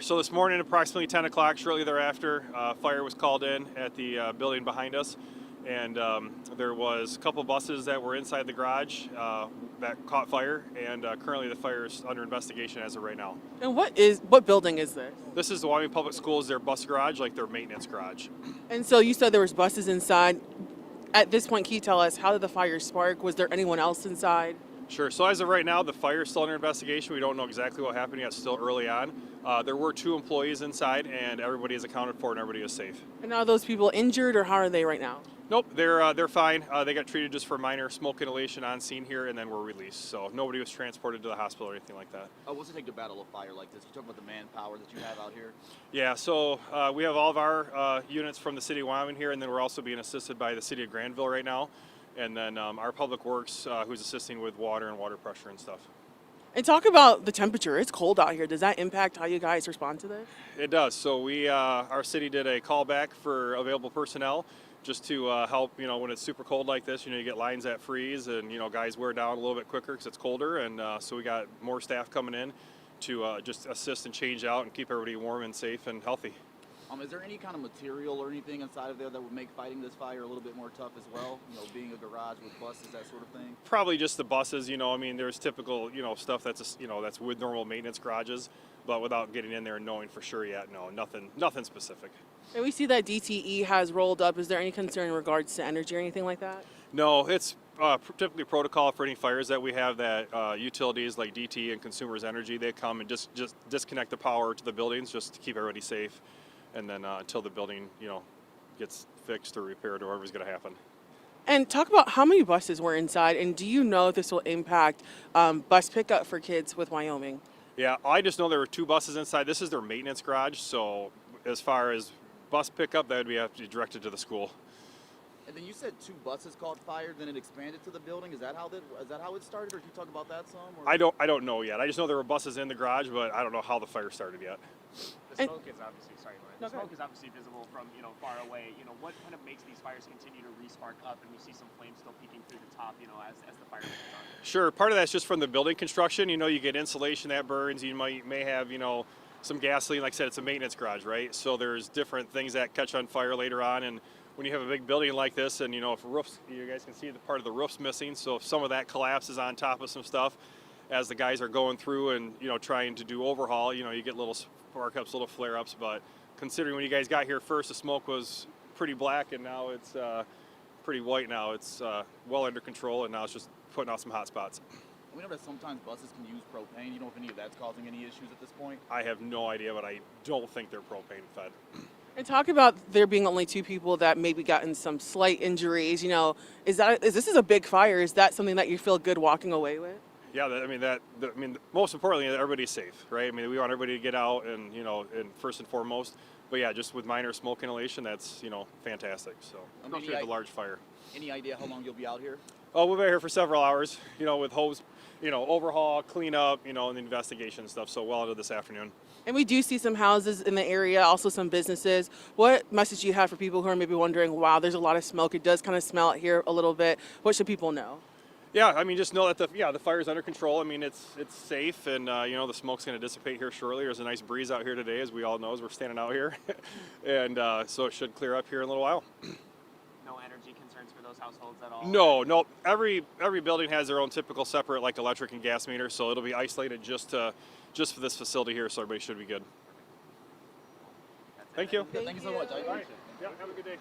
So this morning, approximately 10 o'clock, shortly thereafter, fire was called in at the building behind us, and there was a couple buses that were inside the garage that caught fire, and currently the fire is under investigation as of right now. And what building is this? This is the Wyoming Public Schools, their bus garage, like their maintenance garage. And so you said there was buses inside. At this point, can you tell us how did the fire spark? Was there anyone else inside? Sure. So as of right now, the fire is still under investigation. We don't know exactly what happened yet. It's still early on. There were 2 employees inside, and everybody is accounted for, and everybody is safe. And are those people injured, or how are they right now? Nope, they're fine. They got treated just for minor smoke inhalation on scene here, and then were released. So nobody was transported to the hospital or anything like that. What's it take to battle a fire like this? You talk about the manpower that you have out here. Yeah, so we have all of our units from the city of Wyoming here, and then we're also being assisted by the city of Granville right now. And then our Public Works, who's assisting with water and water pressure and stuff. And talk about the temperature. It's cold out here. Does that impact how you guys respond to this? It does. So our city did a callback for available personnel just to help, when it's super cold like this, you get lines that freeze and, guys wear down a little bit quicker because it's colder. And so we got more staff coming in to just assist and change out and keep everybody warm and safe and healthy. Is there any kind of material or anything inside of there that would make fighting this fire a little bit more tough as well? Being a garage with buses, that sort of thing? Probably just the buses, there's typical, stuff that's with normal maintenance garages, but without getting in there and knowing for sure yet, no, nothing specific. And we see that DTE has rolled up. Is there any concern in regards to energy or anything like that? No, it's typically protocol for any fires that we have that utilities like DTE and Consumers Energy, they come and just disconnect the power to the buildings just to keep everybody safe. And then until the building, gets fixed or repaired or whatever's going to happen. And talk about how many buses were inside, and do you know if this will impact bus pickup for kids with Wyoming? Yeah, I just know there were 2 buses inside. This is their maintenance garage, so as far as bus pickup, that would have to be directed to the school. And then you said 2 buses caught fire, then it expanded to the building. Is that how it started, or can you talk about that some? Or? I don't know yet. I just know there were buses in the garage, but I don't know how the fire started yet. The smoke is obviously, the smoke is obviously visible from, far away. What kind of makes these fires continue to re-spark up, and we see some flames still peeking through the top, as the fire goes on? Sure, part of that's just from the building construction. You get insulation that burns. You may have, some gasoline. Like I said, it's a maintenance garage, right? So there's different things that catch on fire later on. And when you have a big building like this, and if roofs, you guys can see the part of the roof's missing. So if some of that collapses on top of some stuff, as the guys are going through and trying to do overhaul, you get little spark ups, little flare ups. But considering when you guys got here first, the smoke was pretty black, and now it's pretty white. Now it's well under control, and now it's just putting out some hot spots. We know that sometimes buses can use propane. You know if any of that's causing any issues at this point? I have no idea, but I don't think they're propane fed. And talk about there being only 2 people that maybe gotten some slight injuries. This is a big fire. Is that something that you feel good walking away with? Yeah, most importantly, everybody's safe, right? We want everybody to get out and, and first and foremost. But yeah, just with minor smoke inhalation, that's, fantastic. So, especially with a large fire. Any idea how long you'll be out here? Oh, we'll be here for several hours, with hose, overhaul, cleanup, and the investigation and stuff. So well into this afternoon. And we do see some houses in the area, also some businesses. What message do you have for people who are maybe wondering, wow, there's a lot of smoke. It does kind of smell it here a little bit. What should people know? Yeah, just know that the fire's under control. It's safe, and the smoke's going to dissipate here shortly. There's a nice breeze out here today, as we all know, as we're standing out here, and so it should clear up here in a little while. No energy concerns for those households at all? No. Every building has their own typical separate electric and gas meter, so it'll be isolated just for this facility here. So everybody should be good. Thank you. Thank you so much. All right. Yeah, have a good day.